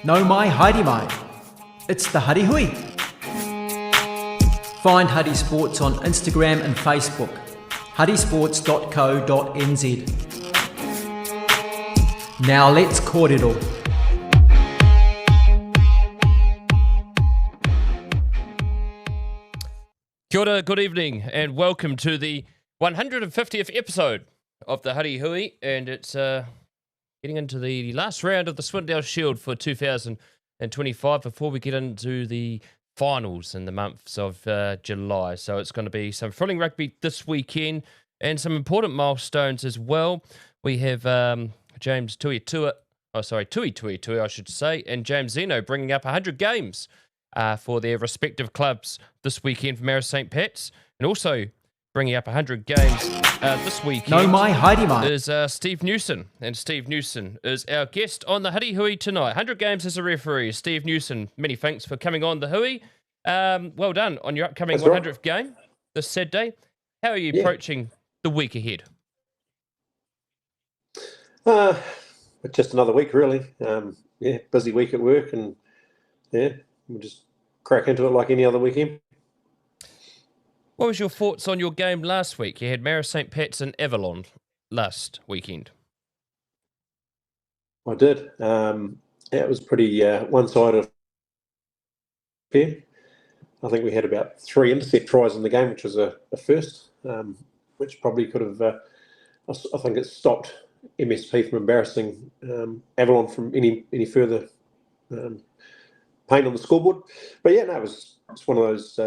No mai haere mai. It's the Huddy Hui. Find Huddy Sports on Instagram and Facebook. huddysports.co.nz. Now let's kōrero. Kia ora, good evening, and welcome to the 150th episode of the Huddy Hui, and it's getting into the last round of the Swindale Shield for 2025 before we get into the finals in the months of July. So it's going to be some thrilling rugby this weekend and some important milestones as well. We have James Tui Tua, I should say, and James Zeno bringing up 100 games for their respective clubs this weekend for Maris St. Pat's, and also bringing up 100 games this weekend No mai haere mai. is Steve Newson, and Steve Newson is our guest on the Huddy Hui tonight. 100 games as a referee. Steve Newson, many thanks for coming on the Hui. Well done on your upcoming 100th game this Saturday. How are you approaching the week ahead? Just another week, really. Busy week at work, and we'll just crack into it like any other weekend. What was your thoughts on your game last week? You had Maris St. Pat's and Avalon last weekend. I did. It was pretty one-sided affair. I think we had about 3 intercept tries in the game, which was a first, which probably could have, I think it stopped MSP from embarrassing Avalon from any further pain on the scoreboard. But it's one of those,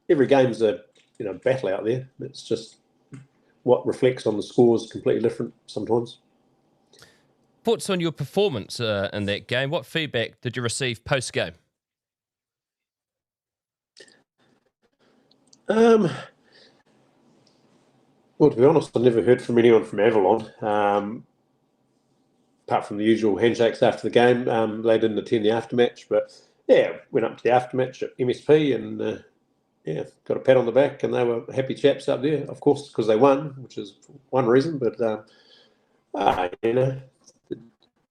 every game's a battle out there. It's just what reflects on the score is completely different sometimes. Thoughts on your performance in that game? What feedback did you receive post-game? Well, to be honest, I never heard from anyone from Avalon, apart from the usual handshakes after the game. They didn't attend the aftermatch, but went up to the aftermatch at MSP and got a pat on the back, and they were happy chaps up there, of course, because they won, which is one reason, but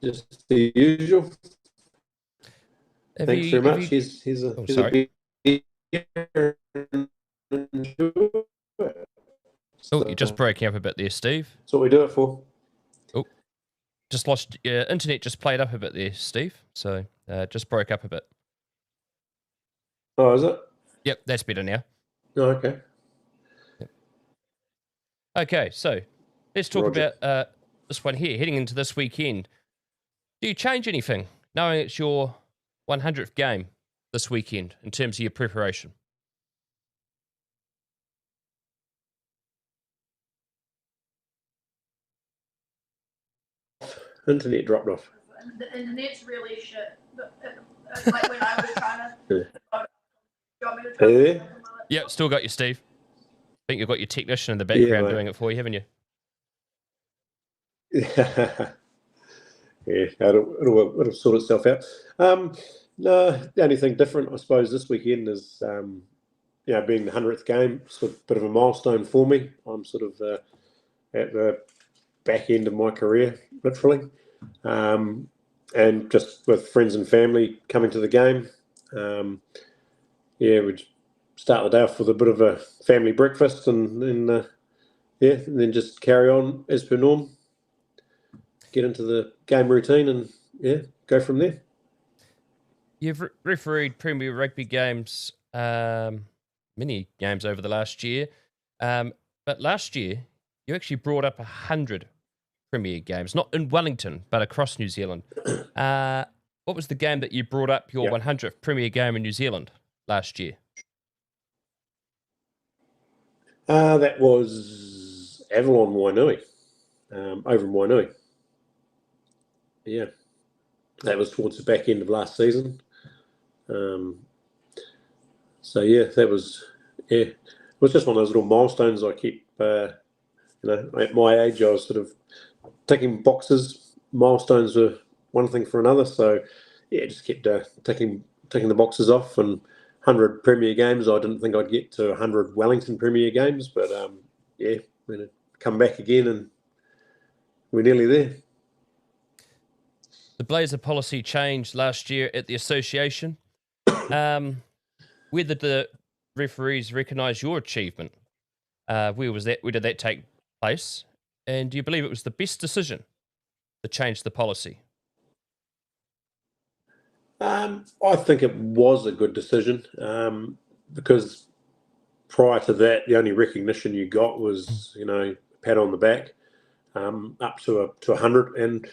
just the usual. Thanks very much. Here's a big. You're just breaking up a bit there, Steve. That's what we do it for. Oh, just lost your internet. Just played up a bit there, Steve. So just broke up a bit. Oh, is it? Yep, that's better now. Oh, okay. Yep. Okay, so let's talk about this one here, heading into this weekend. Do you change anything, knowing it's your 100th game this weekend, in terms of your preparation? Internet dropped off. The internet's really shit. Like when I was trying to... Are you there? Yep, still got you, Steve. I think you've got your technician in the background doing it for you, haven't you? It'll sort itself out. No, the only thing different, I suppose, this weekend is, being the 100th game, sort of a bit of a milestone for me. I'm sort of at the back end of my career, literally, and just with friends and family coming to the game. We'd start the day off with a bit of a family breakfast, and then just carry on as per norm. Get into the game routine, and go from there. You've refereed Premier Rugby games, many games over the last year, but last year you actually brought up 100 Premier games, not in Wellington, but across New Zealand. What was the game that you brought up your 100th Premier game in New Zealand last year? That was Avalon Wainui, over in Wainui. Yeah, that was towards the back end of last season. That was it was just one of those little milestones I keep. At my age, I was sort of ticking boxes. Milestones were one thing for another, so just kept ticking the boxes off. And 100 Premier games, I didn't think I'd get to 100 Wellington Premier games, but we're gonna come back again, and we're nearly there. The Blazer policy changed last year at the association. Where did the referees recognise your achievement? Where was that? Where did that take place? And do you believe it was the best decision to change the policy? I think it was a good decision because prior to that, the only recognition you got was, a pat on the back up to 100. And,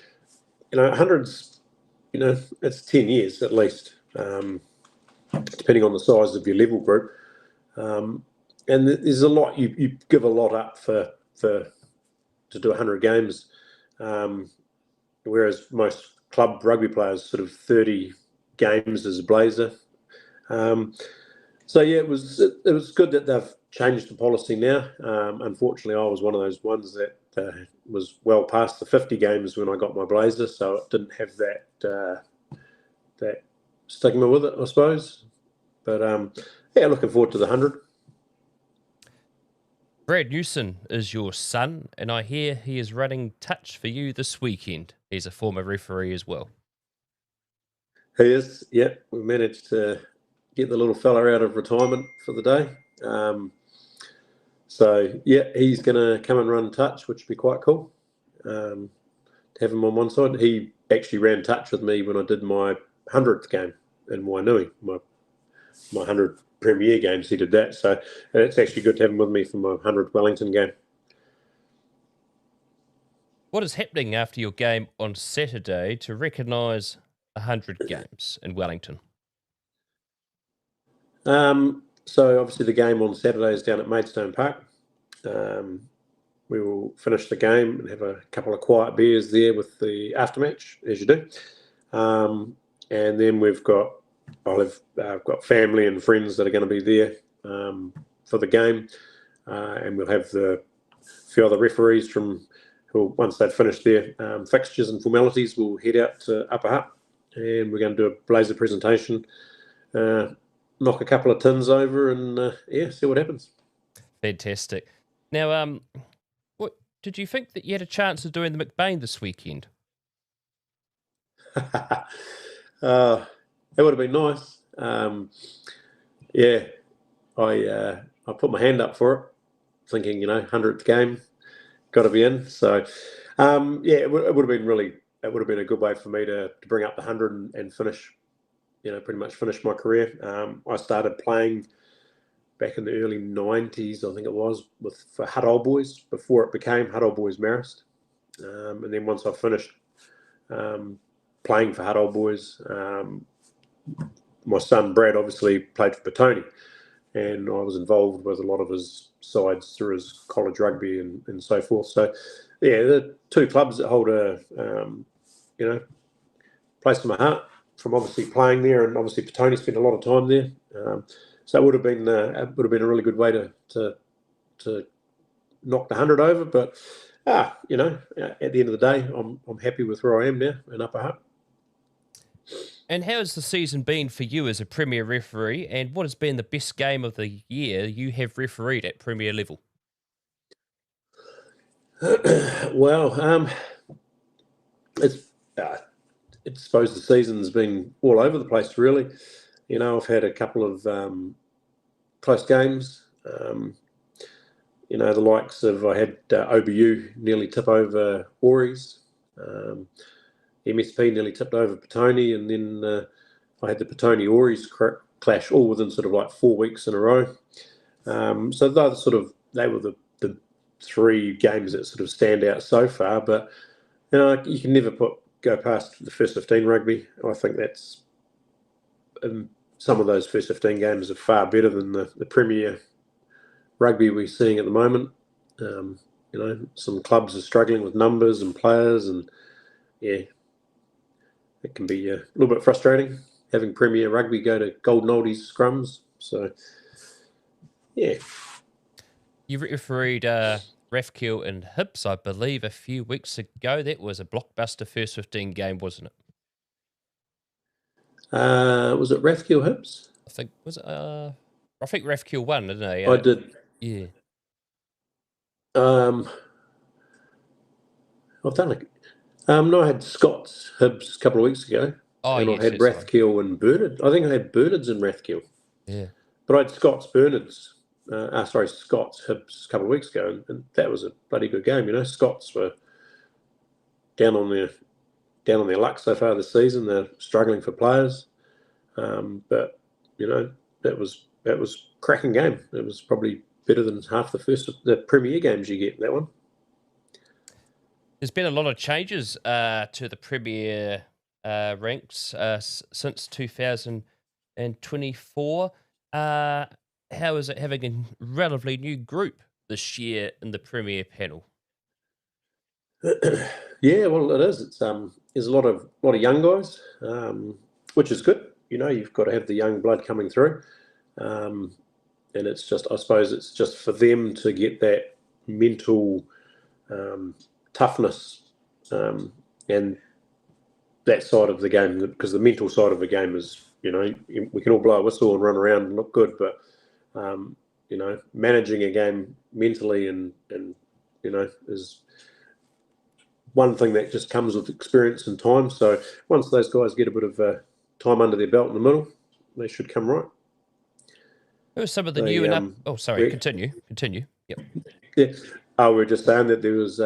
100's, it's 10 years at least, depending on the size of your level group. And there's a lot, you give a lot up to do 100 games, whereas most club rugby players sort of 30 games as a Blazer. So yeah, it was good that they've changed the policy now. Unfortunately, I was one of those ones that was well past the 50 games when I got my Blazer, so it didn't have that stigma with it, I suppose. But yeah, looking forward to the 100. Brad Newson is your son, and I hear he is running touch for you this weekend. He's a former referee as well. He is, yeah. We managed to get the little fella out of retirement for the day. So, yeah, he's going to come and run touch, which would be quite cool to have him on one side. He actually ran touch with me when I did my 100th game in Wainui, my 100 Premier games. He did that. So, it's actually good to have him with me for my 100th Wellington game. What is happening after your game on Saturday to recognise 100 games in Wellington? So obviously the game on Saturday is down at Maidstone Park. We will finish the game and have a couple of quiet beers there with the aftermatch, as you do. And then I've got family and friends that are going to be there for the game, and we'll have a few other referees who, once they've finished their fixtures and formalities, will head out to Upper Hutt, and we're going to do a Blazer presentation. Knock a couple of tins over and see what happens. Fantastic. Now, what did you think that you had a chance of doing the McBain this weekend? That would have been nice. I put my hand up for it, thinking 100th game, got to be in. So it would have been it would have been a good way for me to bring up the 100 and finish. Pretty much finished my career. I started playing back in the early 90s, I think it was, for Huddy Hui before it became Huddy Hui Marist. And then once I finished playing for Huddy Hui, my son Brad obviously played for Petone, and I was involved with a lot of his sides through his college rugby and so forth. So, yeah, the two clubs that hold a place in my heart, from obviously playing there, and obviously Petone spent a lot of time there, so it would have been a really good way to knock the 100 over. But at the end of the day, I'm happy with where I am now in Upper Hutt. And how has the season been for you as a Premier referee? And what has been the best game of the year you have refereed at Premier level? Well, I suppose the season's been all over the place, really. I've had a couple of close games. The likes of, I had OBU nearly tip over Auries. MSP nearly tipped over Petone, and then I had the Petone Auries clash all within sort of like 4 weeks in a row. So they were the three games that sort of stand out so far. But you can never go past the first 15 rugby. I think that's some of those first 15 games are far better than the Premier rugby we're seeing at the moment. Some clubs are struggling with numbers and players, and yeah, it can be a little bit frustrating having Premier rugby go to Golden Oldies scrums. So yeah. You refereed Rathkill and Hibs, I believe, a few weeks ago. That was a blockbuster first 15 game, wasn't it? Was it Rathkill Hibs? I think I think Rathkill won, didn't they? I did. Yeah. I've done No, I had Scott's Hibs a couple of weeks ago, Oh, and I yes, had yes, sorry. Rathkill and Bernard. I think I had Bernard's and Rathkill, Yeah. but I had Scott's Bernard's. Scott's Hibs a couple of weeks ago, and that was a bloody good game. Scots were down on their luck so far this season. They're struggling for players, but that was cracking game. It was probably better than half the Premier games you get. That one. There's been a lot of changes to the Premier ranks since 2024. How is it having a relatively new group this year in the Premier panel? Yeah, well, it is. It's there's a lot of young guys, which is good. You've got to have the young blood coming through, and it's just, I suppose, it's just for them to get that mental toughness and that side of the game, because the mental side of the game is, we can all blow a whistle and run around and look good, but managing a game mentally and is one thing that just comes with experience and time. So once those guys get a bit of time under their belt in the middle, they should come right. Who are some of the They, new and up? Oh, sorry. we- Continue. Yep. Yeah. Oh, we were just saying that there was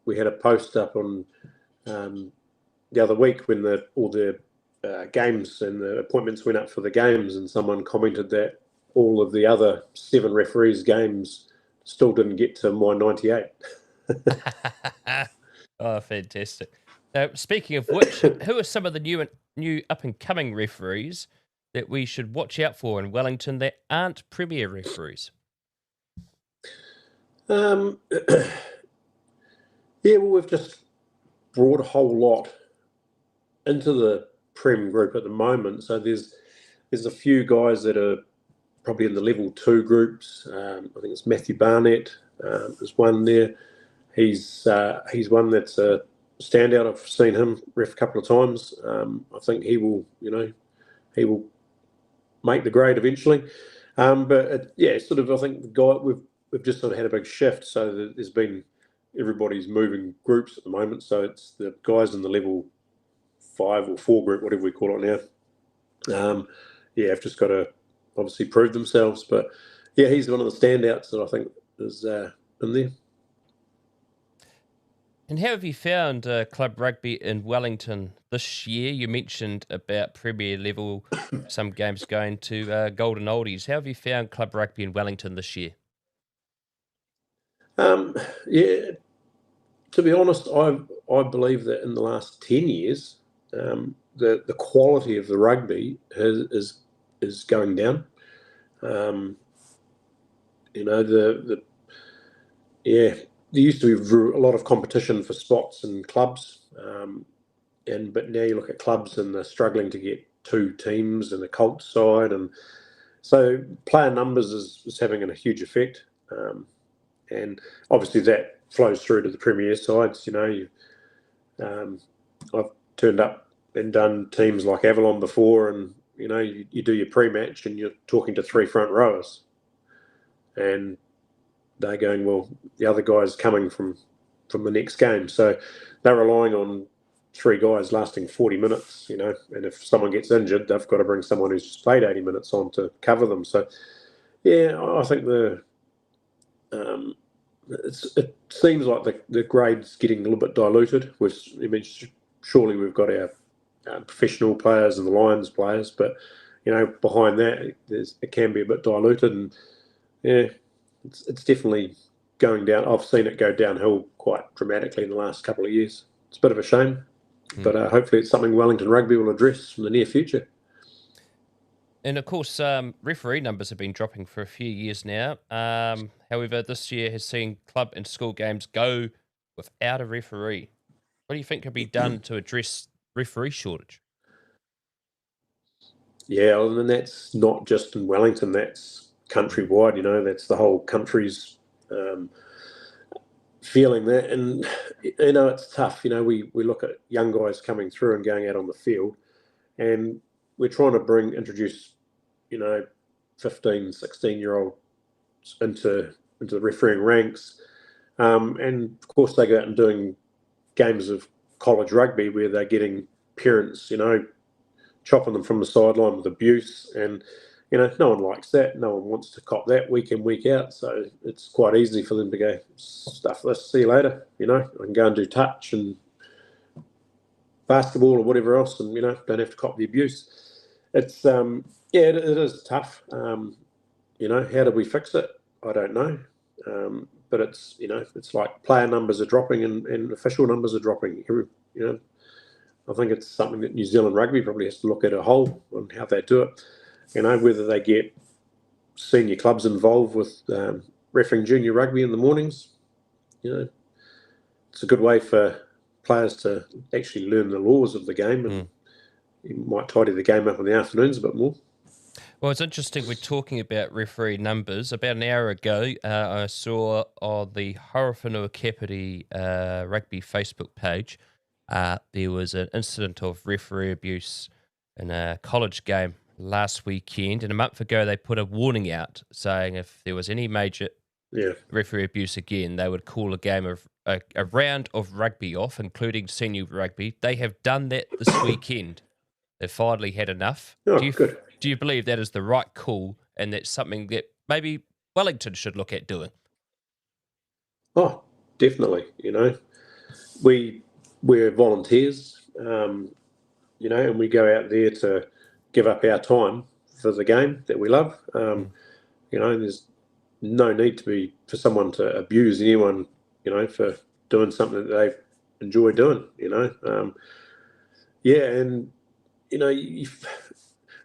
we had a post up on the other week when all the games and the appointments went up for the games, and someone commented that all of the other 7 referees' games still didn't get to my 98. Oh, fantastic. Now, speaking of which, who are some of the new up and coming referees that we should watch out for in Wellington that aren't Premier referees? Yeah, well, we've just brought a whole lot into the Prem group at the moment. So there's a few guys that are probably in the level 2 groups. I think it's Matthew Barnett. There's one there. He's one that's a standout. I've seen him ref a couple of times. I think he will make the grade eventually. But sort of, I think the guy we've just sort of had a big shift. So there's been, everybody's moving groups at the moment. So it's the guys in the level 5 or 4 group, whatever we call it now. Have just got to obviously prove themselves. But yeah, he's one of the standouts that I think is in there. And how have you found club rugby in Wellington this year? You mentioned about Premier level, some games going to Golden Oldies. How have you found club rugby in Wellington this year? Yeah, to be honest, I believe that in the last 10 years, the quality of the rugby is going down. There used to be a lot of competition for spots and clubs, but now you look at clubs and they're struggling to get 2 teams and a cult side, and so player numbers is having a huge effect, and obviously that flows through to the Premier sides. I've turned up and done teams like Avalon before, and you do your pre-match and you're talking to 3 front rowers, and they're going, well, the other guy's coming from the next game, so they're relying on 3 guys lasting 40 minutes, and if someone gets injured, they've got to bring someone who's just played 80 minutes on to cover them. So yeah, I think it seems like the grade's getting a little bit diluted. Surely we've got our professional players and the Lions players, but behind that it can be a bit diluted, and yeah, it's definitely going down. I've seen it go downhill quite dramatically in the last couple of years. It's a bit of a shame, but hopefully it's something Wellington Rugby will address in the near future. And of course, referee numbers have been dropping for a few years now. However, this year has seen club and school games go without a referee. What do you think could be done to address referee shortage? Yeah, and that's not just in Wellington, that's countrywide, that's the whole country's feeling that. And, it's tough. We look at young guys coming through and going out on the field, and we're trying to introduce, 15, 16-year-olds into the refereeing ranks. And of course, they go out and doing games of college rugby where they're getting parents, chopping them from the sideline with abuse, and no one likes that. No one wants to cop that week in, week out. So it's quite easy for them to go, stuff this, see you later. I can go and do touch and basketball or whatever else, and don't have to cop the abuse. It's it is tough. How do we fix it? I don't know. But it's it's like player numbers are dropping and official numbers are dropping. I think it's something that New Zealand Rugby probably has to look at a whole on how they do it. Whether they get senior clubs involved with refereeing junior rugby in the mornings. It's a good way for players to actually learn the laws of the game, and you might tidy the game up in the afternoons a bit more. Well, it's interesting we're talking about referee numbers. About an hour ago, I saw on the Horowhenua Kapiti rugby Facebook page, there was an incident of referee abuse in a college game last weekend. And a month ago, they put a warning out saying if there was any major referee abuse again, they would call a round of rugby off, including senior rugby. They have done that this weekend. They've finally had enough. Oh, good. Do you believe that is the right call, and that's something that maybe Wellington should look at doing? Oh, definitely. We're volunteers, and we go out there to give up our time for the game that we love. There's no need for someone to abuse anyone, for doing something that they enjoy doing. And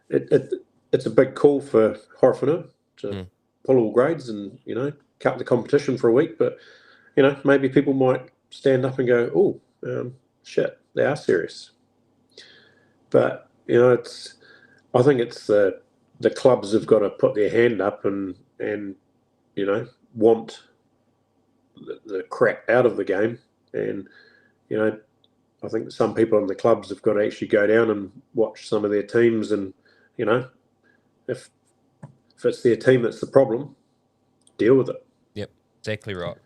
it's a big call for Horowhenua to pull all grades and cut the competition for a week. But maybe people might stand up and go, "Oh, shit, they are serious." But I think it's the clubs have got to put their hand up and want the crap out of the game. And I think some people in the clubs have got to actually go down and watch some of their teams, and if it's their team that's the problem, deal with it. Yep, exactly right.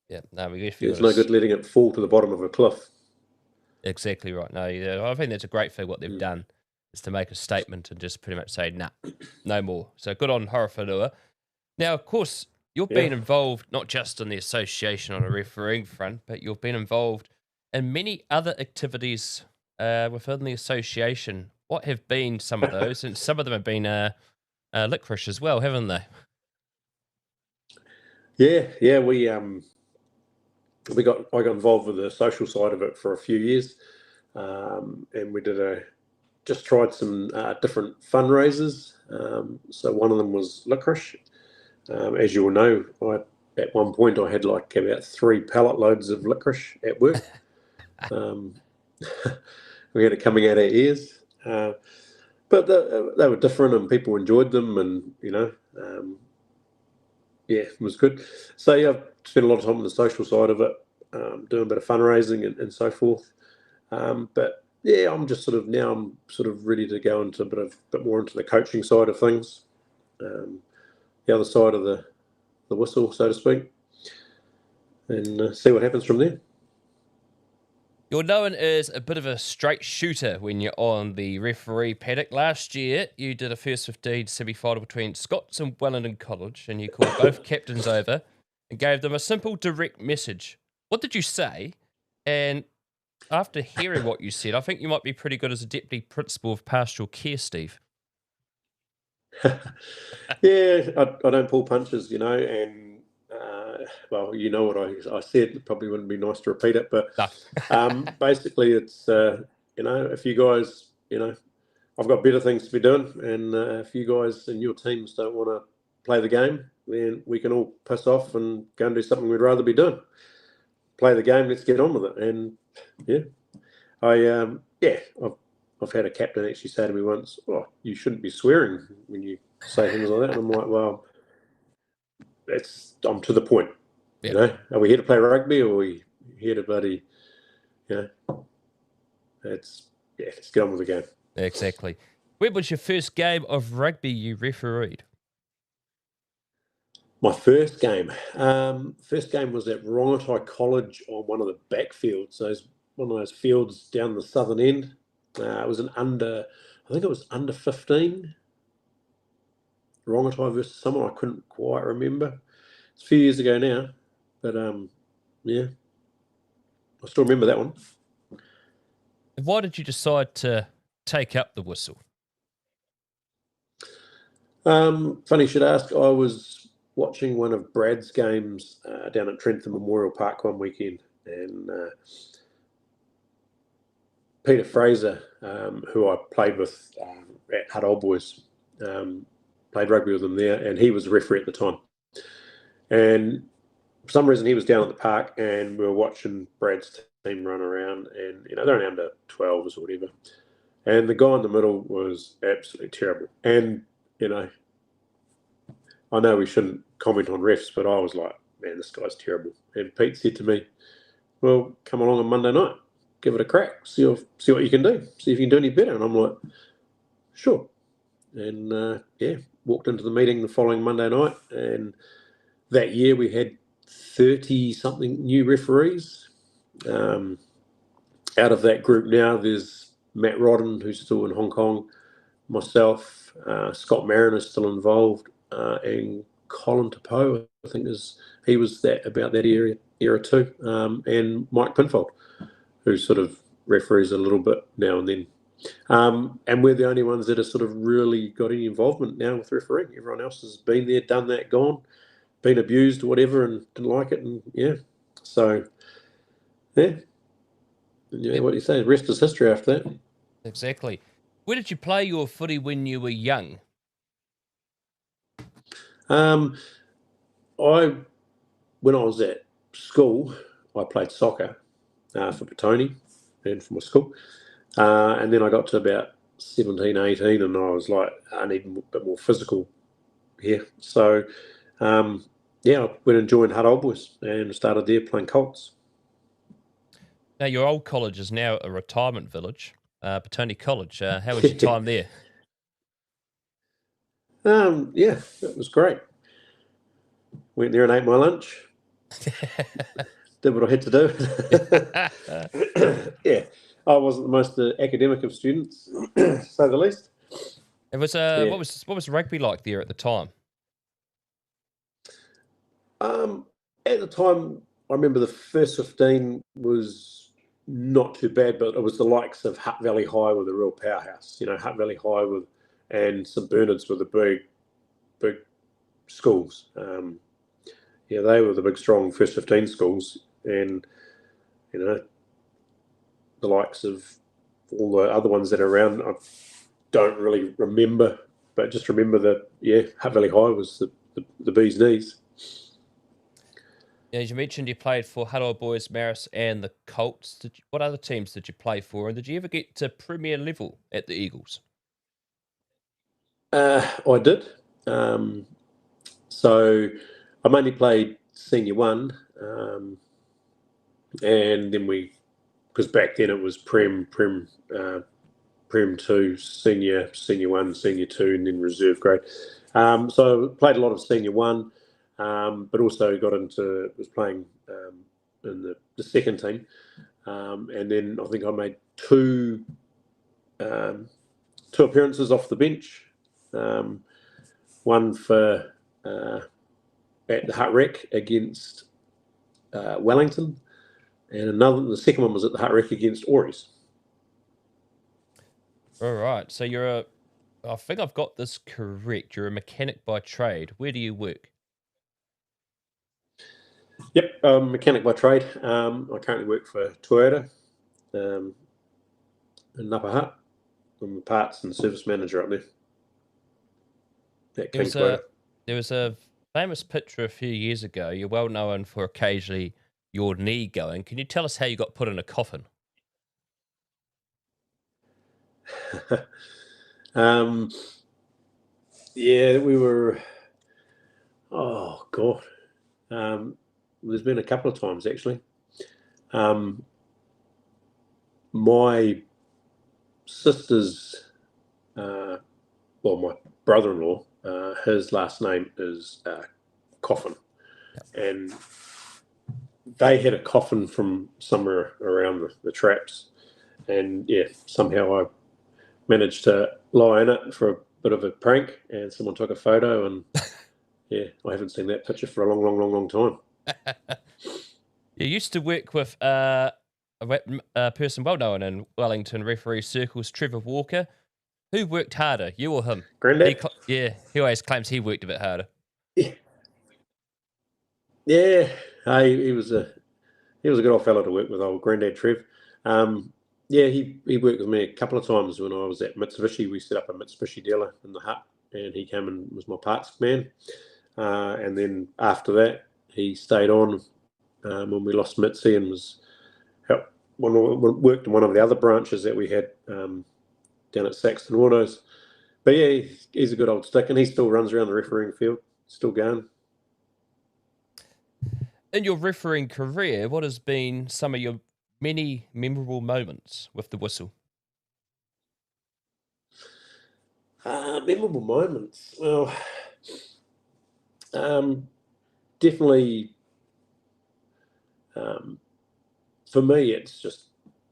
Yeah, no, there's no good letting it fall to the bottom of a cliff. Exactly right. No, I think that's a great thing. What they've done is to make a statement and just pretty much say, "Nah, no more." So good on Horowhenua. Now, of course, you've been involved not just in the association on a refereeing front, but you've been involved in many other activities within the association. What have been some of those? And some of them have been licorice as well, haven't they? Yeah. I got involved with the social side of it for a few years, and we just tried some different fundraisers. So one of them was licorice. As you will know, at one point I had like about 3 pallet loads of licorice at work. We had it coming out our ears, but they were different and people enjoyed them, and it was good. So I've spent a lot of time on the social side of it, doing a bit of fundraising and so forth. But I'm just sort of ready to go into a bit more into the coaching side of things, the other side of the whistle, so to speak, and see what happens from there. You're known as a bit of a straight shooter when you're on the referee paddock. Last year, you did a first 15 semi-final between Scots and Wellington College, and you called both captains over and gave them a simple, direct message. What did you say? And after hearing what you said, I think you might be pretty good as a deputy principal of pastoral care, Steve. Yeah, I don't pull punches, and well, what I said. It probably wouldn't be nice to repeat it, but No. basically it's if you guys, I've got better things to be doing, and if you guys and your teams don't want to play the game, then we can all piss off and go and do something we'd rather be doing. Play the game, let's get on with it. And I've had a captain actually say to me once, "Oh, you shouldn't be swearing when you say things like that." And I'm like, "Well, I'm to the point. Yeah. Are we here to play rugby, or are we here to bloody, let's get on with the game." Exactly. When was your first game of rugby you refereed? My first game was at Rongotai College on one of the backfields, those one of those fields down the southern end. It was I think it was under 15. Rongotai versus someone I couldn't quite remember. It's a few years ago now, but yeah, I still remember that one. And why did you decide to take up the whistle? Funny you should ask. I was watching one of Brad's games down at Trentham Memorial Park one weekend, and Peter Fraser, who I played with at Huddy Hui Boys, played rugby with him there, and he was the referee at the time. And for some reason, he was down at the park, and we were watching Brad's team run around, and they're only under 12s or whatever. And the guy in the middle was absolutely terrible. And I know we shouldn't comment on refs, but I was like, man, this guy's terrible. And Pete said to me, well, come along on Monday night, give it a crack, see what you can do, see if you can do any better. And I'm like, sure. And walked into the meeting the following Monday night, and that year we had 30-something new referees. Out of that group now, there's Matt Rodden, who's still in Hong Kong, myself, Scott Marin is still involved, and Colin Tapo, I think he was about that era too, and Mike Pinfold, who sort of referees a little bit now and then. And we're the only ones that have sort of really got any involvement now with refereeing. Everyone else has been there, done that, gone, been abused, whatever, and didn't like it. And so what do you say? The rest is history after that. Exactly. Where did you play your footy when you were young? When I was at school, I played soccer for Petone and for my school. And then I got to about 17, 18, and I was like, I need a bit more physical here. So, I went and joined Huddy Hui Boys and started there playing Colts. Now, your old college is now a retirement village, Petone College. How was your time there? It was great. Went there and ate my lunch. Did what I had to do. Yeah, I wasn't the most academic of students, to say the least. It was what was rugby like there at the time? At the time, I remember the first 15 was not too bad, but it was the likes of Hutt Valley High with a real powerhouse. Hutt Valley High and St Bernard's were the big schools. They were the big, strong first 15 schools, and the likes of all the other ones that are around, I don't really remember, but just remember that Hutt Valley High was the bee's knees. As you mentioned, you played for Huddy Hui Boys, Maris, and the Colts. What other teams did you play for, and did you ever get to Premier level at the Eagles? I did. So I mainly played Senior 1, and then because back then it was Prem 2, Senior 1, Senior 2, and then Reserve grade. So I played a lot of Senior 1, but also was playing in the second team, and then I think I made two appearances off the bench. One for at the Hutt Rec against Wellington, and the second one was at the Hutt Rec against Auries. All right. So I think I've got this correct. You're a mechanic by trade. Where do you work? Yep, mechanic by trade. I currently work for Toyota in Upper Hutt. I'm the parts and service manager up there. There was a famous picture a few years ago. You're well known for occasionally your knee going. Can you tell us how you got put in a coffin? We were. Oh God, there's been a couple of times actually. My sister's, my brother-in-law, his last name is Coffin, and they had a coffin from somewhere around the traps, and yeah, somehow I managed to lie in it for a bit of a prank, and someone took a photo, and yeah, I haven't seen that picture for a long time. You used to work with a person well known in Wellington referee circles, Trevor Walker. Who worked harder, you or him? Granddad? He always claims he worked a bit harder. Yeah. Hey, he was a good old fellow to work with, old Granddad Trev. Yeah, he worked with me a couple of times when I was at Mitsubishi. We set up a Mitsubishi dealer in the hut, and he came and was my parts man. And then after that, he stayed on when we lost Mitzi and worked in one of the other branches that we had down at Saxton Autos. But yeah, he's a good old stick, and he still runs around the refereeing field, still going. In your refereeing career, what has been some of your many memorable moments with the whistle? Memorable moments. Well, definitely. For me, it's just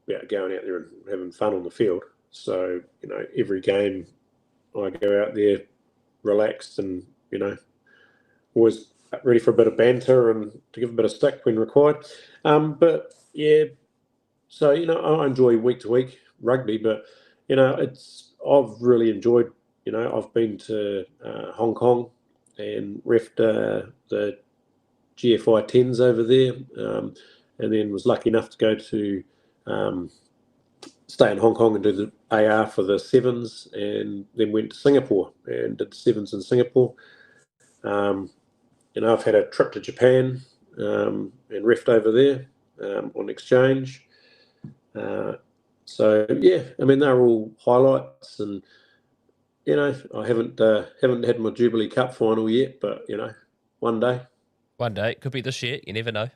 about going out there and having fun on the field. So, every game I go out there relaxed and, always ready for a bit of banter and to give a bit of stick when required. But yeah, so, I enjoy week to week rugby, but, I've really enjoyed, I've been to Hong Kong and refed the GFI 10s over there, and then was lucky enough to go to stay in Hong Kong and do the AR for the 7s, and then went to Singapore and did the 7s in Singapore. I've had a trip to Japan and refed over there on exchange. So yeah, I mean, they're all highlights, and I haven't had my Jubilee Cup final yet, but one day. One day, it could be this year. You never know.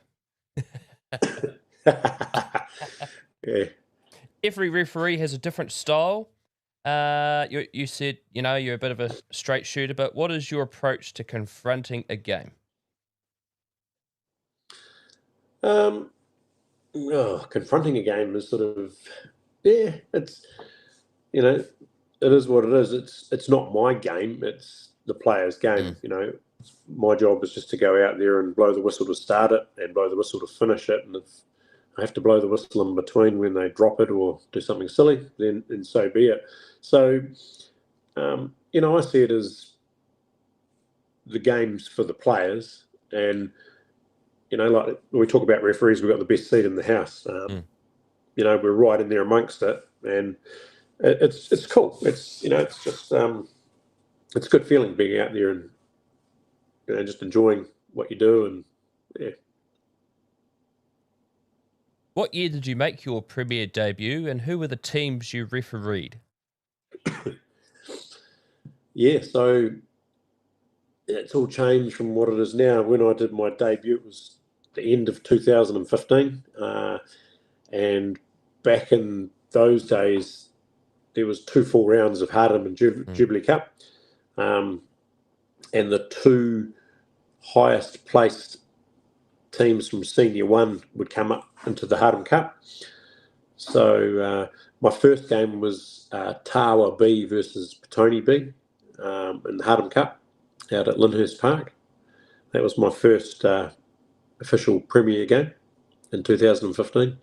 Yeah. Every referee has a different style. You said, you're a bit of a straight shooter, but what is your approach to confronting a game? Confronting a game is sort of, yeah, it's, it is what it is. It's not my game. It's the player's game. My job is just to go out there and blow the whistle to start it and blow the whistle to finish it. And if I have to blow the whistle in between when they drop it or do something silly, then so be it. So, I see it as the game's for the players, and like we talk about referees, we've got the best seat in the house. We're right in there amongst it, and it's cool. It's it's just it's a good feeling being out there and just enjoying what you do, and yeah. What year did you make your Premier debut, and who were the teams you refereed? Yeah, so it's all changed from what it is now. When I did my debut, it was the end of 2015, and back in those days, there was 2 full rounds of Hardham and Jubilee Cup, and the 2 highest placed teams from Senior 1 would come up into the Hardham Cup. So my first game was Tawa B versus Petone B in the Hardham Cup out at Lyndhurst Park. That was my first official Premier game in 2015.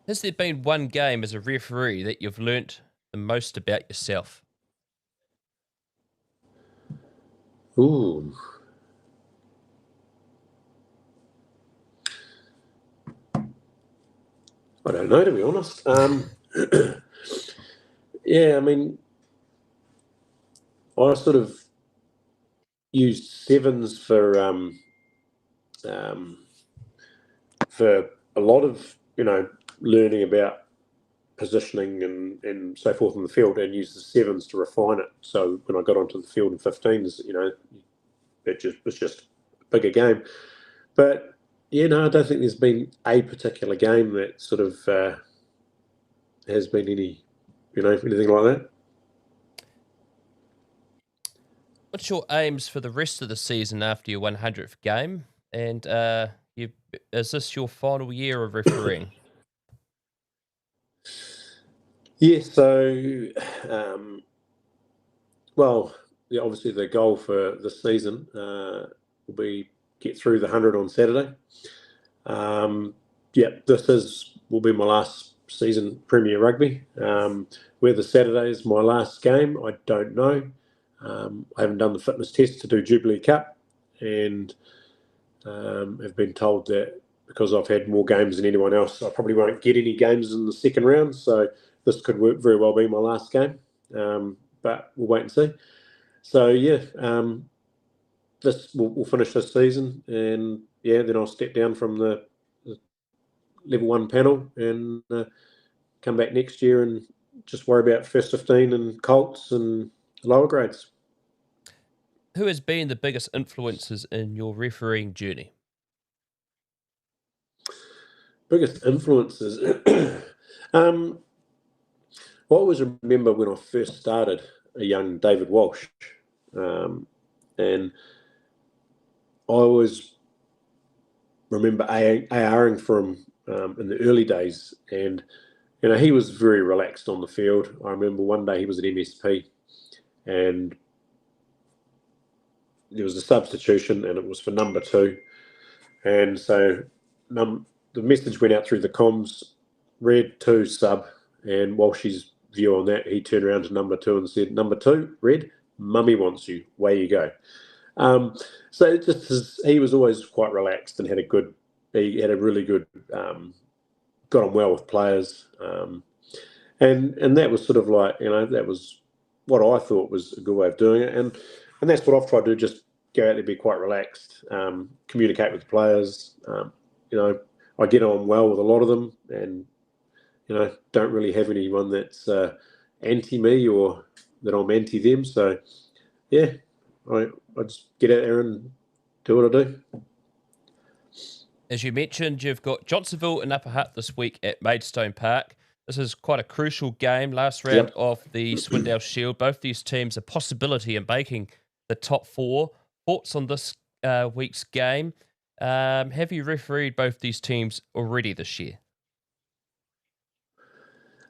Has there been one game as a referee that you've learnt the most about yourself? Ooh. I don't know, to be honest. Yeah, I mean, I sort of used 7s for a lot of learning about positioning and so forth in the field, and used the 7s to refine it. So when I got onto the field in 15s, it was just a bigger game. But I don't think there's been a particular game that sort of has been anything like that. What's your aims for the rest of the season after your 100th game? And is this your final year of refereeing? Yeah, so, well, yeah, obviously the goal for this season will be get through the 100 on Saturday. Yeah, will be my last season Premier Rugby. Whether Saturday is my last game, I don't know. I haven't done the fitness test to do Jubilee Cup, and have been told that because I've had more games than anyone else, I probably won't get any games in the second round. So this could very well be my last game, but we'll wait and see. So yeah, we'll finish this season, and yeah, then I'll step down from the level 1 panel and come back next year and just worry about first 15 and Colts and lower grades. Who has been the biggest influences in your refereeing journey? Biggest influences. I always remember when I first started, a young David Walsh, and I always remember ARing for him in the early days, and he was very relaxed on the field. I remember one day he was at MSP, and there was a substitution, and it was for number 2, and so the message went out through the comms, Red 2 sub, and Walsh's view on that, he turned around to number 2 and said, "Number 2, Red, Mummy wants you. Away you go." So he was always quite relaxed and he had a really good, got on well with players, and that was sort of like, that was what I thought was a good way of doing it, and that's what I've tried to do, just go out there, be quite relaxed, communicate with the players. I get on well with a lot of them, and don't really have anyone that's anti me or that I'm anti them. So yeah, I just get out there and do what I do. As you mentioned, you've got Johnsonville and Upper Hutt this week at Maidstone Park. This is quite a crucial game, last round of the Swindale Shield. Both these teams a possibility in making the top 4. Thoughts on this week's game? Have you refereed both these teams already this year?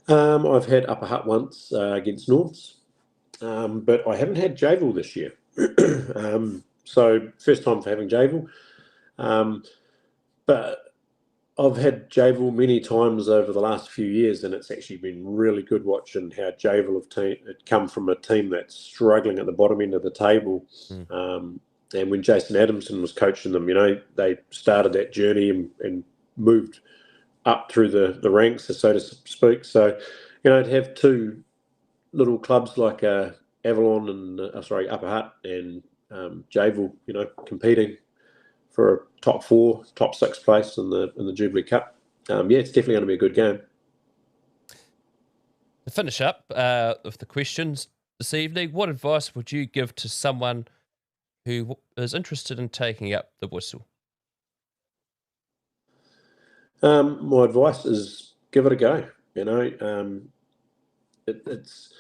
I've had Upper Hutt once against Norths, but I haven't had Javel this year. So first time for having Javel. But I've had Javel many times over the last few years, and it's actually been really good watching how Javel had come from a team that's struggling at the bottom end of the table. And when Jason Adamson was coaching them, they started that journey and moved up through the ranks, so to speak. So, to have 2 little clubs like Avalon and Upper Hutt and Javel, competing for a top 4, top 6 place in the Jubilee Cup. It's definitely going to be a good game. To finish up with the questions this evening, what advice would you give to someone who is interested in taking up the whistle? My advice is give it a go. It's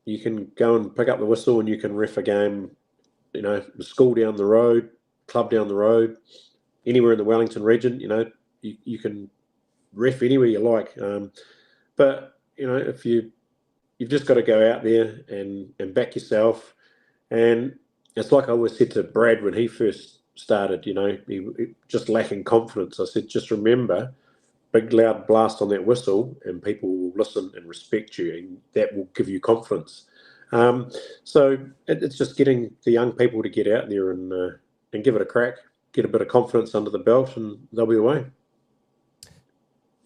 you can go and pick up the whistle and you can ref a game, the school down the road, club down the road, anywhere in the Wellington region. You can ref anywhere you like. But if you've just got to go out there and back yourself. And it's like I always said to Brad when he first started, he just lacking confidence. I said, just remember, big loud blast on that whistle and people will listen and respect you, and that will give you confidence. So it's just getting the young people to get out there and give it a crack, get a bit of confidence under the belt, and they'll be away.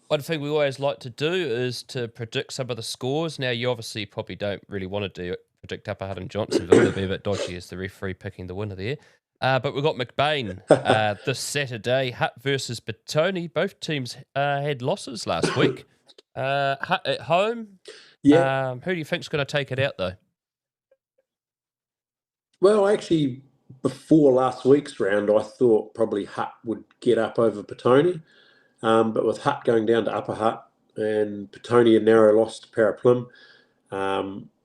One thing we always like to do is to predict some of the scores. Now, you obviously probably don't really want to predict Upper Hutt and Johnsonville. It'd be a bit dodgy as the referee picking the winner there. But we've got McBain this Saturday, Hutt versus Petone. Both teams had losses last week. Hutt at home. Yeah. Who do you think's going to take it out, though? Well, actually, before last week's round, I thought probably Hutt would get up over Petone. But with Hutt going down to Upper Hutt and Petone a narrow loss to Paraplim,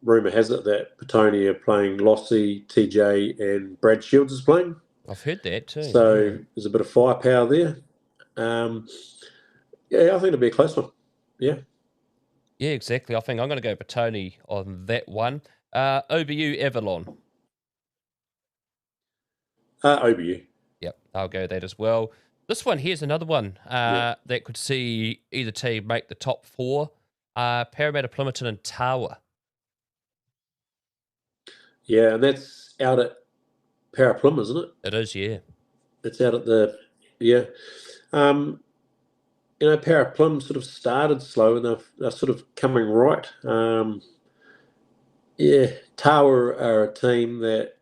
rumour has it that Petone are playing Lossie, TJ, and Brad Shields is playing. I've heard that too. So there's a bit of firepower there. Yeah, I think it'll be a close one. Yeah. Yeah, exactly. I think I'm going to go Batoni on that one. OBU Avalon. OBU. Yep, I'll go that as well. This one here's another one that could see either team make the top 4. Parramatta, Plympton and Tawa. Yeah, and that's out at Paraplum, isn't it? It is, yeah. It's out at the, yeah. Paraplum sort of started slow and they're sort of coming right. Yeah, Tower are a team that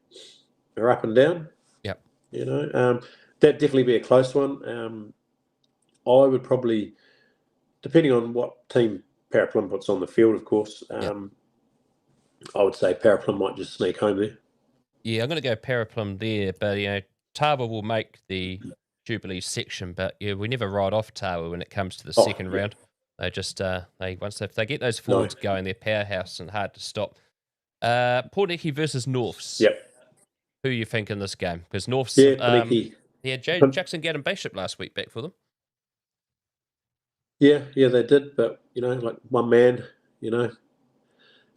are up and down. Yep. That'd definitely be a close one. I would probably, depending on what team Paraplum puts on the field, of course, I would say Paraplum might just sneak home there. Yeah, I'm going to go Paraplum there, but Tawa will make the Jubilee section, but yeah, we never ride off Tawa when it comes to the second round. They just if they get those forwards going, they're powerhouse and hard to stop. Port Eki versus Norths. Yep. Who you think in this game? Because Norths, Jackson Gaddon Bishop last week back for them. Yeah, they did, but like one man,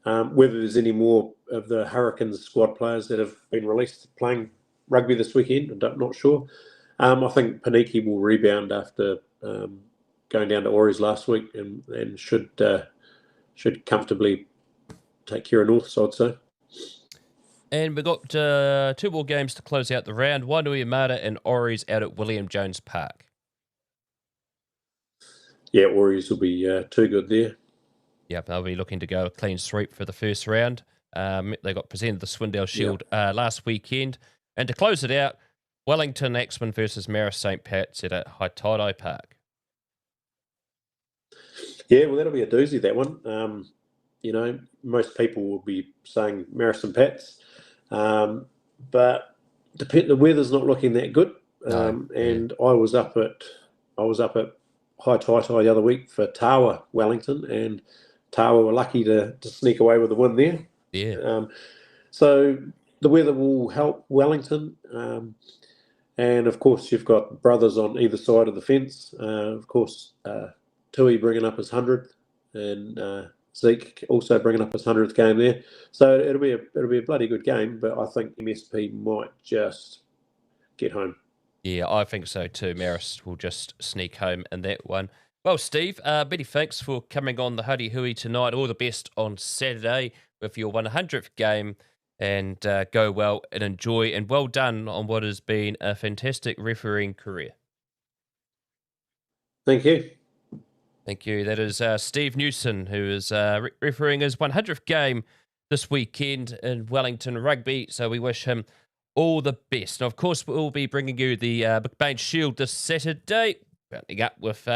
whether there's any more of the Hurricanes squad players that have been released playing rugby this weekend, I'm not sure. I think Paniki will rebound after going down to Auries last week and should comfortably take care of North, so I'd say. And we've got 2 more games to close out the round. Wainuiomata and Auries out at William Jones Park. Yeah, Auries will be too good there. Yep, they'll be looking to go a clean sweep for the first round. They got presented the Swindale Shield last weekend. And to close it out, Wellington Axemen versus Marist St. Pat's at Haitaidai Park. Yeah, well, that'll be a doozy, that one. Most people will be saying Marist St. Pat's. But the weather's not looking that good. And I was up at High Taitai the other week for Tawa Wellington, and Tawa were lucky to sneak away with the win there. Yeah. So the weather will help Wellington. And of course, you've got brothers on either side of the fence. Of course, Tui bringing up his 100th, and Zeke also bringing up his 100th game there. So it'll be a bloody good game. But I think MSP might just get home. Yeah, I think so too. Marist will just sneak home in that one. Well, Steve, many thanks for coming on the Huddy Hui tonight. All the best on Saturday with your 100th game, and go well and enjoy, and well done on what has been a fantastic refereeing career. Thank you. Thank you. That is Steve Newson, who is refereeing his 100th game this weekend in Wellington Rugby. So we wish him all the best. And of course, we'll be bringing you the McBain Shield this Saturday. Rounding up with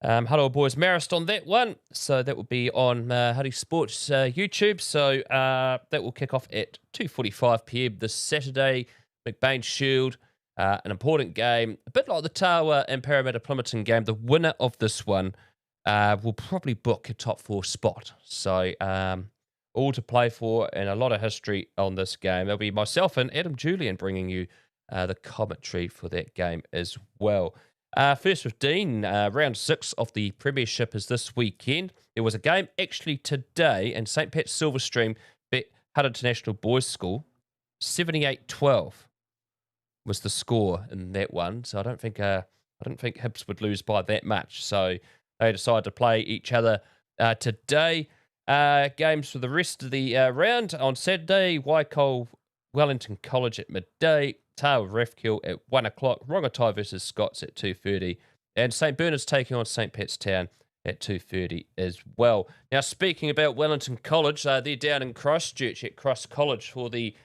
Huddle Boys Marist on that one. So that will be on Huddy Sports YouTube. So that will kick off at 2:45 p.m. this Saturday. McBain Shield, an important game. A bit like the Tawa and Parramatta Plympton game. The winner of this one will probably book a top 4 spot. So all to play for, and a lot of history on this game. There'll be myself and Adam Julian bringing you the commentary for that game as well. First with Dean, round 6 of the Premiership is this weekend. There was a game actually today, and St. Pat's Silverstream beat Hutt International Boys School. 78-12 was the score in that one. So I don't think Hibs would lose by that much. So they decided to play each other today. Games for the rest of the round on Saturday. Waikato Wellington College at midday. Tawa Rathkill at 1 o'clock. Rongotai versus Scots at 2:30. And St. Bernard's taking on St. Pat's Town at 2:30 as well. Now, speaking about Wellington College, they're down in Christchurch at Cross College for the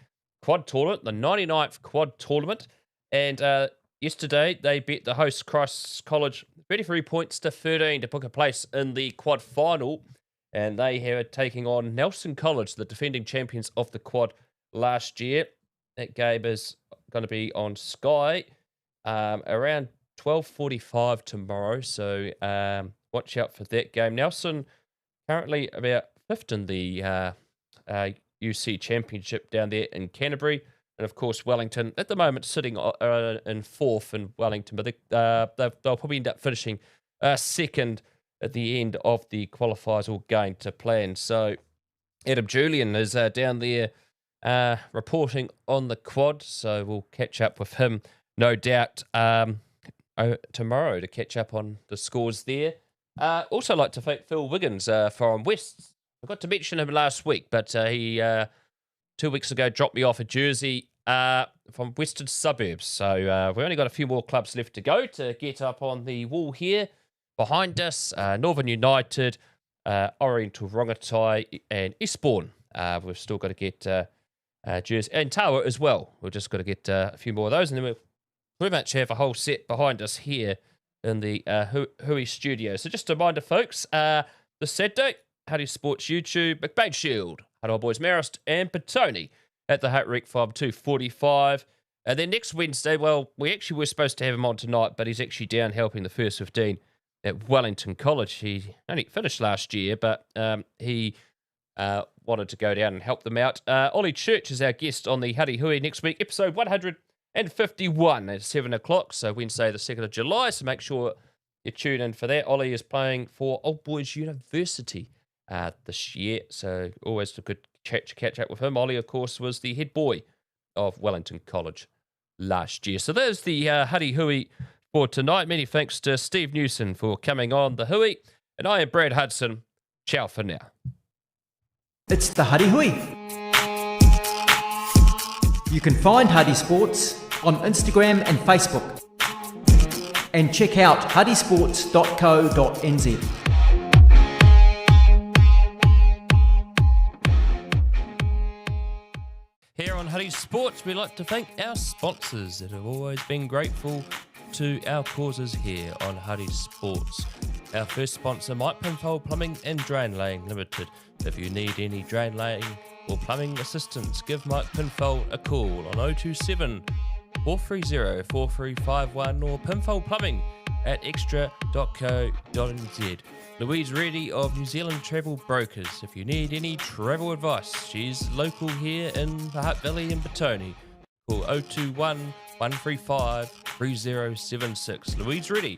quad tournament, the 99th quad tournament. And yesterday, they beat the host Cross College 33 points to 13 to book a place in the quad final. And they are taking on Nelson College, the defending champions of the quad last year. That game is going to be on Sky around 12:45 tomorrow. So watch out for that game. Nelson currently about 5th in the UC Championship down there in Canterbury. And of course, Wellington at the moment sitting in fourth in Wellington, but they'll probably end up finishing second at the end of the qualifiers, all going to plan. So Adam Julian is down there reporting on the quad, so we'll catch up with him, no doubt, tomorrow to catch up on the scores there. Also like to thank Phil Wiggins from West. I forgot to mention him last week, but he 2 weeks ago dropped me off a jersey from Western Suburbs. So we've only got a few more clubs left to go to get up on the wall here. Behind us, Northern United, Oriental Rongotai and Eastbourne. We've still got to get jersey. And Tawa as well. We've just got to get a few more of those. And then we'll pretty much have a whole set behind us here in the Hui studio. So just a reminder, folks, this Saturday, Huddy Sports YouTube, McBain Shield, Huddy Boys Marist and Petone at the Hut Rec Farm 245. And then next Wednesday, well, we actually were supposed to have him on tonight, but he's actually down helping the first 15 at Wellington College. He only finished last year, but he wanted to go down and help them out. Ollie Church is our guest on the Huddy Hui next week, episode 151 at 7 o'clock, so Wednesday the 2nd of July, so make sure you tune in for that. Ollie is playing for Old Boys University this year, so always a good catch up with him. Ollie, of course, was the head boy of Wellington College last year. So there's the Huddy Hui for tonight. Many thanks to Steve Newson for coming on the Hui, and I am Brad Hudson. Ciao for now. It's the Huddy Hui. You can find Huddy Sports on Instagram and Facebook. And check out huddysports.co.nz. Here on Huddy Sports, we like to thank our sponsors that have always been grateful to our causes here on Huddy Sports. Our first sponsor, Mike Penfold Plumbing and Drain Laying Limited. If you need any drain laying or plumbing assistance, give Mike Penfold a call on 027 430 4351 or Penfold Plumbing at extra.co.nz. Louise Reddy of New Zealand Travel Brokers. If you need any travel advice, she's local here in the Hutt Valley in Petone. Call 021 135 3076. Louise Reddy,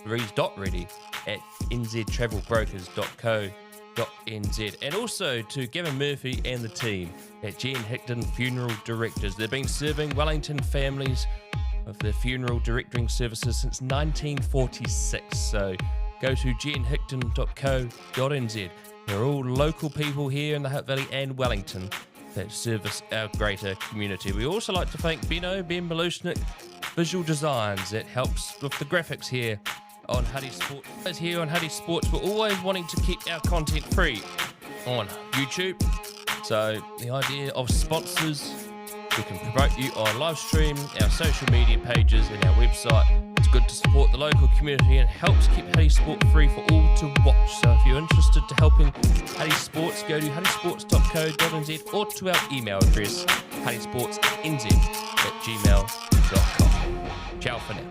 Louise.Reddy at nztravelbrokers.co.nz. And also to Gavin Murphy and the team at Jen Hickton Funeral Directors. They've been serving Wellington families of their funeral directoring services since 1946. So go to jenhickton.co.nz. They're all local people here in the Hutt Valley and Wellington that service our greater community. We also like to thank Ben Belusnik Visual Designs that helps with the graphics here on Huddy Sports. As here on Huddy Sports, we're always wanting to keep our content free on YouTube. So the idea of sponsors, we can promote you on live stream, our social media pages and our website. It's good to support the local community and helps keep Huddy Sport free for all to watch. So if you're interested to helping Huddy Sports, go to huddysports.co.nz or to our email address, huddysportsnz@gmail.com. Ciao for now.